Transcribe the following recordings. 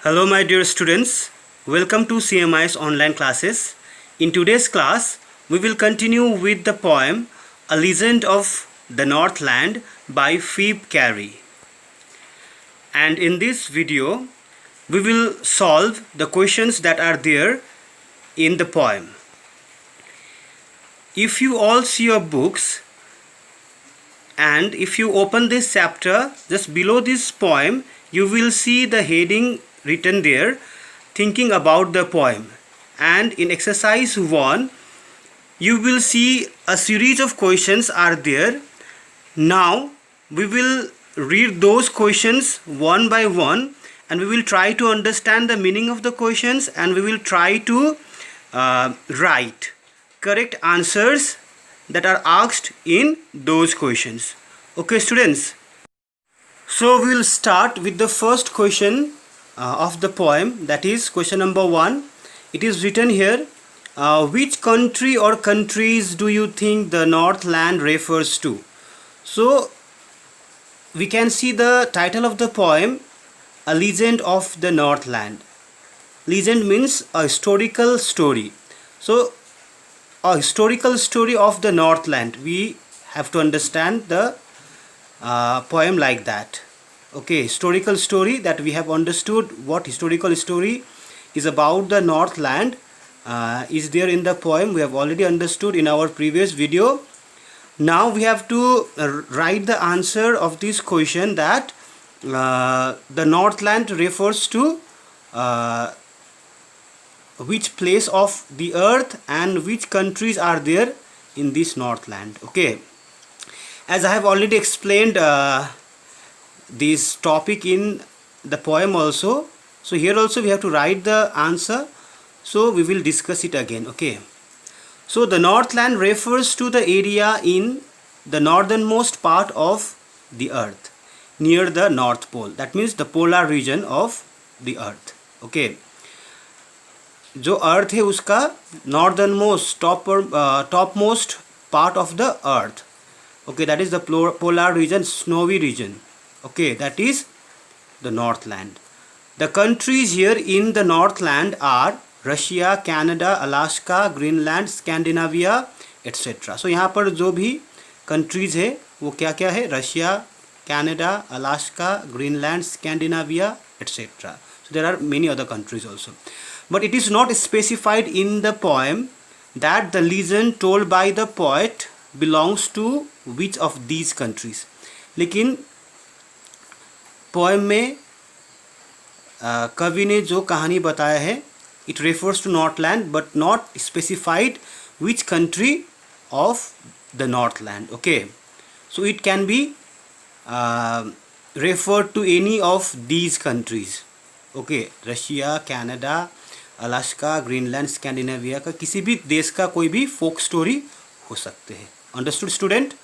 Hello my dear students, welcome to CMI's online classes. In today's class, we will continue with the poem A Legend of the Northland by Phoebe Carey. And in this video, we will solve the questions that are there in the poem. If you all see your books and if you open this chapter, just below this poem, you will see the heading written there, thinking about the poem. And in exercise 1, you will see a series of questions are there. Now we will read those questions one by one and we will try to understand the meaning of the questions and we will try to write correct answers that are asked in those questions. Okay students, so we will start with the first question of the poem, that is question number 1. It is written here, which country or countries do you think the Northland refers to? So we can see the title of the poem, A Legend of the Northland. Legend means a historical story. So a historical story of the Northland, we have to understand the poem like that. Okay, historical story, that we have understood what historical story is about the Northland is there in the poem. We have already understood in our previous video. Now we have to write the answer of this question, that the Northland refers to which place of the earth and which countries are there in this Northland. Okay, as I have already explained this topic in the poem also, so here also we have to write the answer, so we will discuss it again. Okay, so the Northland refers to the area in the northernmost part of the earth near the North Pole, that means the polar region of the earth. Okay, जो अर्थ है उसका northernmost topmost part of the earth. Okay, that is the polar region, snowy region. Okay, that is the Northland. The countries here in the Northland are Russia, Canada, Alaska, Greenland, Scandinavia, etc. So यहाँ पर जो भी countries है वो क्या क्या है? Russia, Canada, Alaska, Greenland, Scandinavia, etc. So there are many other countries also. But it is not specified in the poem that the legend told by the poet belongs to which of these countries. लेकिन poem में कवि ने जो कहानी बताया है, it refers to Northland but not specified which country of the Northland. Okay, so it can be referred to any of these countries. Okay, Russia, Canada, Alaska, Greenland, Scandinavia का किसी भी देश का कोई भी फोक स्टोरी हो सकते हैं. Understood student?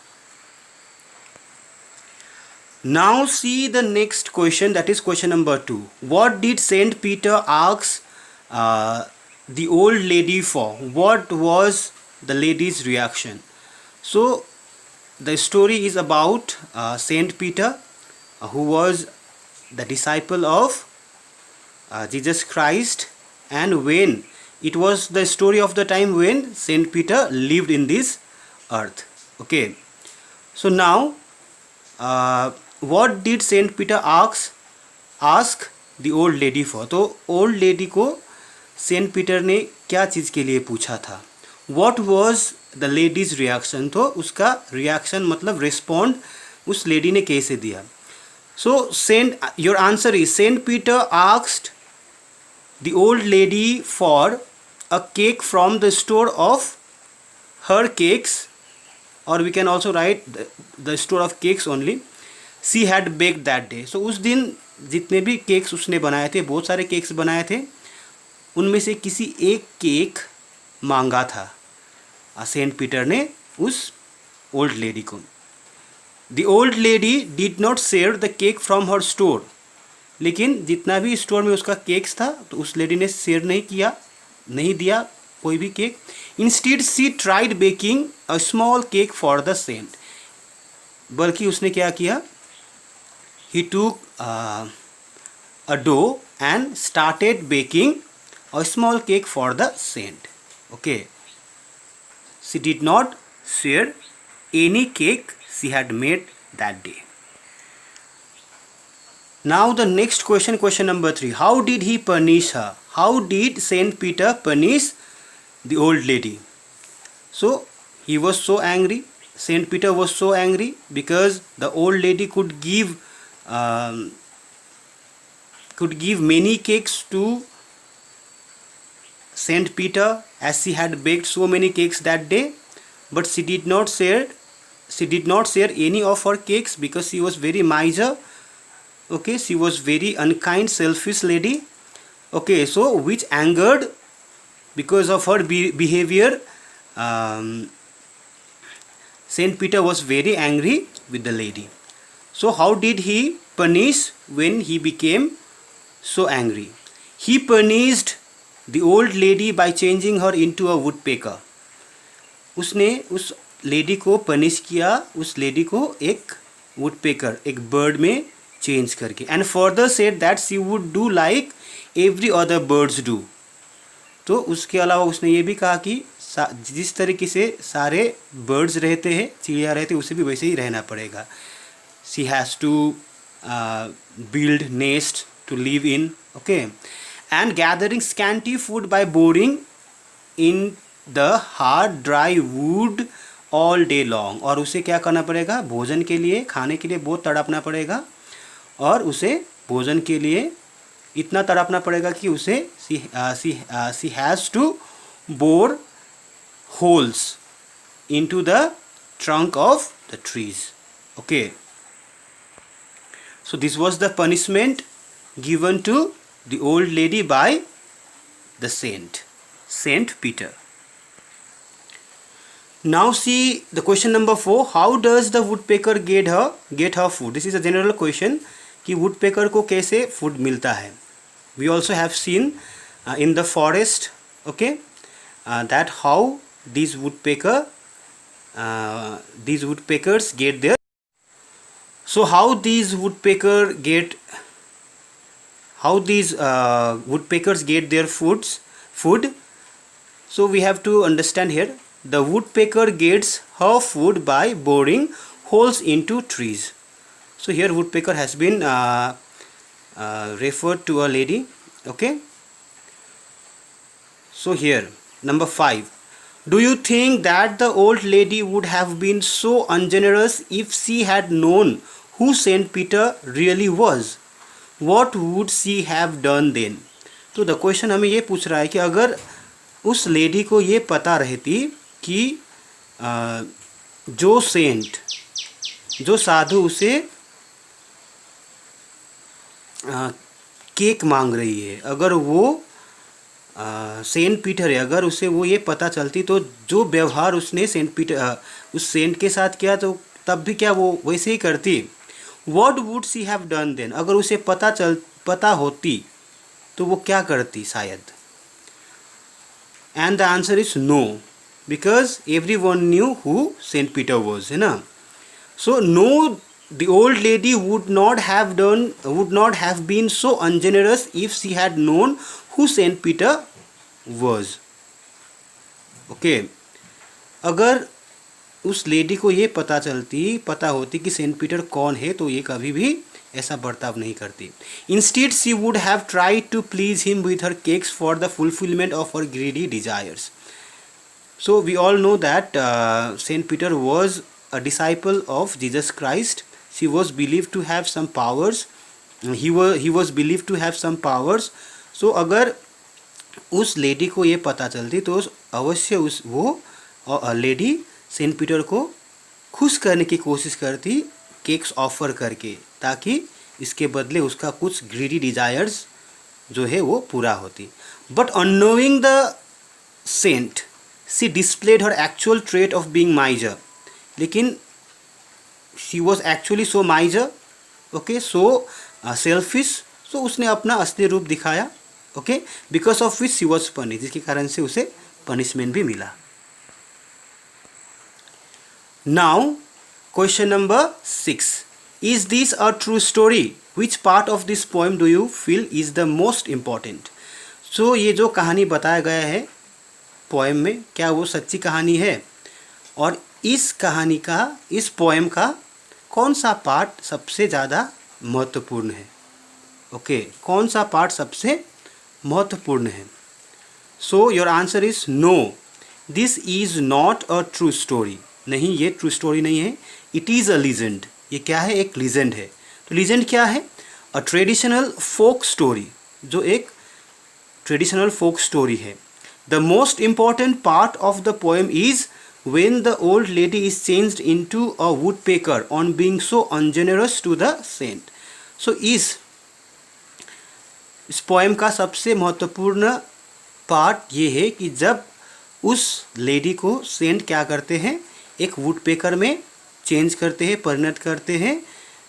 Now see the next question, that is question number 2. What did Saint Peter ask the old lady for? What was the lady's reaction? So the story is about Saint Peter, who was the disciple of Jesus Christ, and when it was the story of the time when Saint Peter lived in this earth. Okay, so now what did Saint Peter ask the old lady for? तो old lady को Saint Peter ने क्या चीज़ के लिए पूछा था? What was the lady's reaction? तो उसका reaction मतलब respond उस lady ने कैसे दिया? So your answer is Saint Peter asked the old lady for a cake from the store of her cakes, or we can also write the store of cakes only she had baked that day. So उस दिन जितने भी cakes उसने बनाए थे, बहुत सारे cakes बनाए थे, उनमें से किसी एक केक मांगा था सेंट पीटर ने उस ओल्ड लेडी को. The old lady did not share the cake from her store. लेकिन जितना भी स्टोर में उसका केक्स था तो उस लेडी ने शेयर नहीं किया, नहीं दिया कोई भी cake. Instead she tried baking a small cake for the saint. बल्कि उसने क्या किया? He took a dough and started baking a small cake for the saint. Okay, she did not share any cake she had made that day. Now the next question, question number 3. How did he punish her? How did Saint Peter punish the old lady? So he was so angry. Saint Peter was so angry because the old lady could give many cakes to Saint Peter, as she had baked so many cakes that day, but she did not share any of her cakes because she was very miser. Okay, she was very unkind, selfish lady. Okay, so which angered, because of her behavior, Saint Peter was very angry with the lady. So how did he punish when he became so angry? He punished the old lady by changing her into a woodpecker. उसने उस lady को punish किया, उस lady को एक woodpecker, एक bird में change करके, and further said that she would do like every other birds do. तो उसके अलावा उसने ये भी कहा कि जिस तरीके से सारे बर्ड्स रहते हैं, चिड़िया रहते हैं, उसे भी वैसे ही रहना पड़ेगा. She has to build nest to live in. Okay, and gathering scanty food by boring in the hard dry wood all day long. और उसे क्या करना पड़ेगा? भोजन के लिए, खाने के लिए बहुत तड़पना पड़ेगा, और उसे भोजन के लिए इतना तड़पना पड़ेगा कि उसे she has to bore holes into the trunk of the trees. Okay, so this was the punishment given to the old lady by the Saint Peter. Now see the question number 4. How does the woodpecker get her food? This is a general question कि woodpecker को कैसे food मिलता है. We also have seen in the forest, okay, that how these woodpeckers get their. So how these woodpeckers get their food? So we have to understand here. The woodpecker gets her food by boring holes into trees. So here woodpecker has been referred to a lady. Okay, so here number 5. Do you think that the old lady would have been so ungenerous if she had known who Saint Peter really was? What would she have done then? तो the question हमें ये पूछ रहा है कि अगर उस lady को ये पता रहती कि जो साधु उसे केक मांग रही है, अगर वो सेंट पीटर है, अगर उसे वो ये पता चलती, तो जो व्यवहार उसने उस सेंट के साथ किया, तो तब भी क्या वो वैसे ही करती? What would she have done then? अगर उसे पता होती तो वो क्या करती शायद? And the answer is no, because everyone knew who Saint Peter was, है ना? So no, the old lady would not have been so ungenerous if she had known who Saint Peter was. Okay, अगर उस lady को ये पता होती कि Saint Peter कौन है, तो ये कभी भी ऐसा बर्ताव नहीं करती. Instead she would have tried to please him with her cakes for the fulfillment of her greedy desires. So we all know that Saint Peter was a disciple of Jesus Christ. She was believed to have some powers. He was believed to have some powers. So अगर उस lady को ये पता चलती तो अवश्य वो lady Saint Peter को खुश करने की कोशिश करती, केक्स ऑफर करके, ताकि इसके बदले उसका कुछ ग्रीडी डिजायर्स जो है वो पूरा होती. But unknowing the saint she displayed her actual trait of being miser. लेकिन she was actually so miser, okay, so selfish. So उसने अपना असली रूप दिखाया, okay, because of which she was punish, जिसके कारण से उसे पनिशमेंट भी मिला. Now question number 6. Is this a true story? Which part of this poem do you feel is the most important. So ये जो कहानी बताया गया है पोएम में, क्या वो सच्ची कहानी है, और इस कहानी का, इस पोएम का कौन सा पार्ट सबसे ज़्यादा महत्वपूर्ण है। ओके, कौन सा पार्ट सबसे महत्वपूर्ण है। So your answer is no, this is not a true story. नहीं, ये ट्रू स्टोरी नहीं है, इट इज़ अ लीजेंड। ये क्या है, एक लीजेंड है। तो लीजेंड क्या है, अ ट्रेडिशनल फोक स्टोरी, जो एक ट्रेडिशनल फोक स्टोरी है। The most important part of the poem is when the old lady is changed into a woodpecker on being so ungenerous to the saint. So इस poem का सबसे महत्वपूर्ण part ये है कि जब उस लेडी को सेंट क्या करते हैं, एक वुडपेकर में चेंज करते हैं, परिणत करते हैं,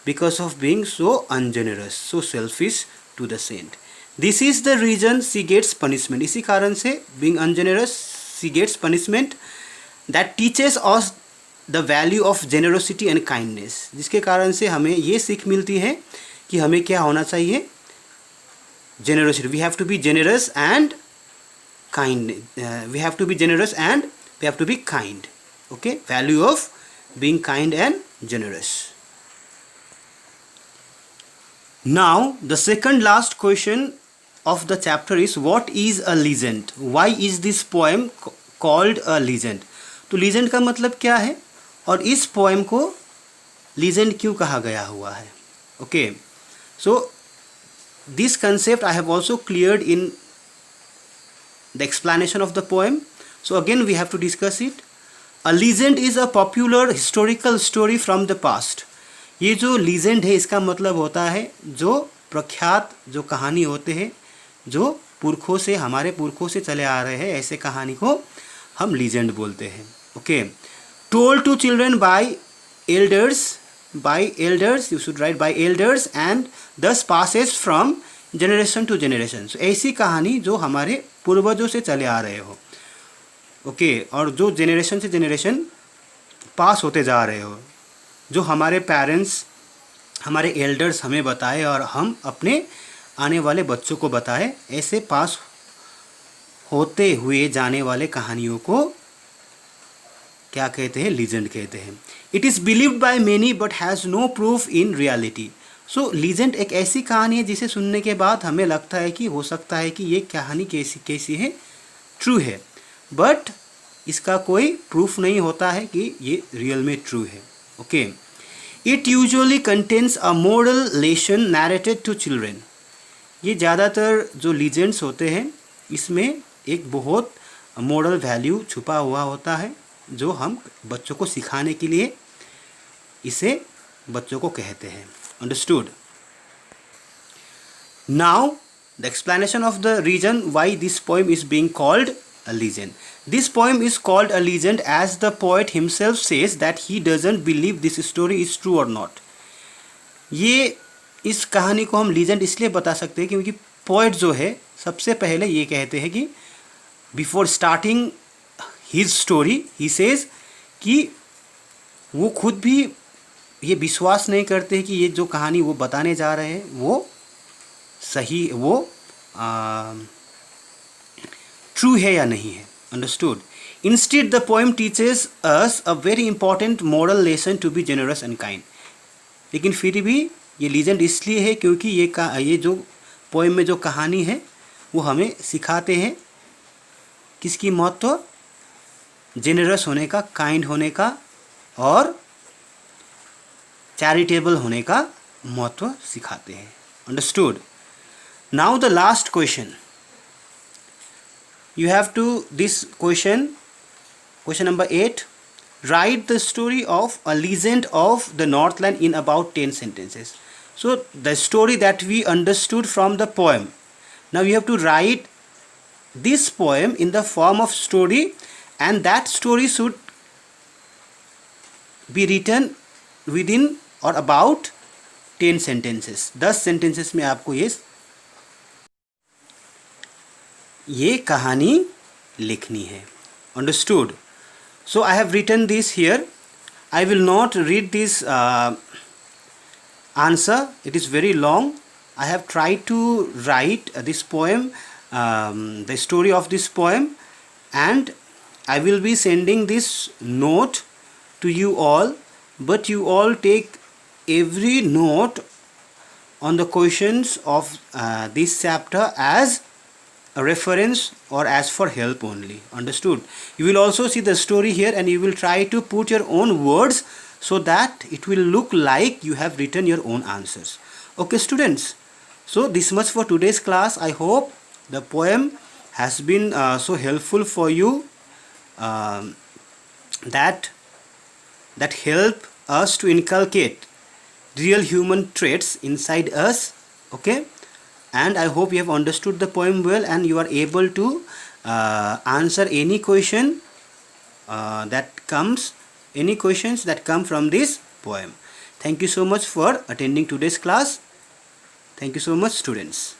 because of being so ungenerous, so selfish to the saint. This is the reason she gets punishment. इसी कारण से being ungenerous she gets punishment that teaches us the value of generosity and kindness, जिसके कारण से हमें ये सीख मिलती है कि हमें क्या होना चाहिए, generosity. We have to be generous and kind, we have to be generous and we have to be kind. Okay, value of being kind and generous. Now the second last question of the chapter is what is a legend, why is this poem called a legend। तो legend का मतलब क्या है और इस poem को legend क्यों कहा गया हुआ है। okay, so this concept I have also cleared in the explanation of the poem, so again we have to discuss it। a legend is a popular historical story from the past। ये जो legend है इसका मतलब होता है जो प्रख्यात जो कहानी होते हैं, जो पुरखों से, हमारे पुरखों से चले आ रहे हैं, ऐसे कहानी को हम लीजेंड बोलते हैं। Okay, told to children by elders, you should right by elders and thus passes from generation to generation. ऐसी कहानी जो हमारे पूर्वजों से चले आ रहे हो। ओके, और जो जनरेशन से जनरेशन पास होते जा रहे हो, जो हमारे पेरेंट्स, हमारे एल्डर्स हमें बताए और हम अपने आने वाले बच्चों को बताए, ऐसे पास होते हुए जाने वाले कहानियों को क्या कहते हैं, लीजेंड कहते हैं। It is believed by many but has no proof in reality. So legend एक ऐसी कहानी है जिसे सुनने के बाद हमें लगता है कि हो सकता है कि ये कहानी कैसी है, ट्रू है, बट इसका कोई प्रूफ नहीं होता है कि ये रियल में ट्रू है। Okay, it usually contains a moral lesson narrated to children. ये ज़्यादातर जो लीजेंड्स होते हैं इसमें एक बहुत मोरल वैल्यू छुपा हुआ होता है जो हम बच्चों को सिखाने के लिए इसे बच्चों को कहते हैं। Understood. Now the explanation of the reason why this poem is being called a legend. This poem is called a legend as the poet himself says that he doesn't believe this story is true और not. ये इस कहानी को हम legend इसलिए बता सकते हैं क्योंकि पोएट जो है सबसे पहले ये कहते हैं कि before starting his story he says कि वो खुद भी ये विश्वास नहीं करते हैं कि ये जो कहानी वो बताने जा रहे हैं वो सही, वो ट्रू है या नहीं है। Understood. Instead the poem teaches us a very important moral lesson to be generous and kind. लेकिन फिर भी ये लीजेंड इसलिए है क्योंकि ये जो पोएम में जो कहानी है वो हमें सिखाते हैं किसकी महत्व, जेनरस होने का, काइंड होने का और चैरिटेबल होने का महत्व सिखाते हैं। Understood. Now the last question, you have to this question number 8, write the story of a legend of the Northland in about 10 sentences. So the story that we understood from the poem, now you have to write this poem in the form of story and that story should be written within or about 10 sentences। 10 sentences में आपको ये कहानी लिखनी है। Understood. So I have written this here, I will not read this answer. It is very long. I have tried to write this poem, the story of this poem, and I will be sending this note to you all, but you all take every note on the questions of this chapter as a reference or as for help only. Understood? You will also see the story here, and you will try to put your own words so that it will look like you have written your own answers. Okay students, so this much for today's class. I hope the poem has been so helpful for you, that help us to inculcate real human traits inside us. Okay, and I hope you have understood the poem well, and you are able to answer any question any questions that come from this poem. Thank you so much for attending today's class. Thank you so much students.